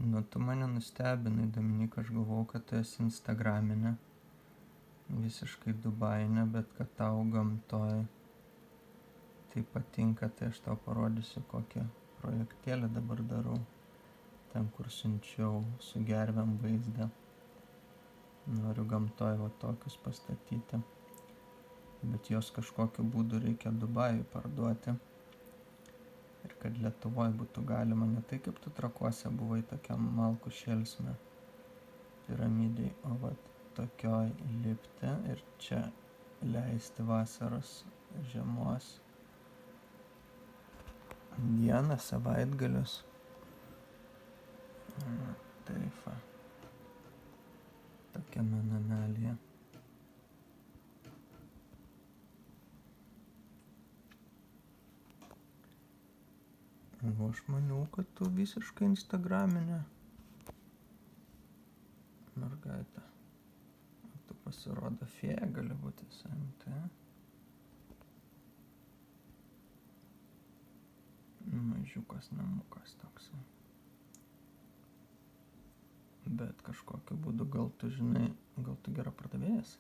Nu, tu mane nustebinai, Dominyka, aš galvojau, kad tu esi instagraminė, visiškai Dubajinė, bet kad tau gamtoj tai patinka, tai aš tau parodysiu, kokį projektėlį dabar darau. Ten, kur siunčiau su gervėm vaizdą. Noriu gamtoj va tokius pastatyti, bet jos kažkokiu būdu reikia Dubajui parduoti. Ir kad Lietuvoje būtų galima, ne tai kaip tu Trakuose buvai tokiam malkų šėlsme piramidai, o vat tokioj lipti ir čia leisti vasaros žiemos dieną, savaitgalius. Taip va. Tokiame namelyje. O aš maniau, kad tu visiškai instagraminė mergaitė. O tu pasirodo fėja gali būti SMT. Mažiukas namukas toksai. Bet kažkokiu būdu gal tu žinai, gal tu gera pardavėjas?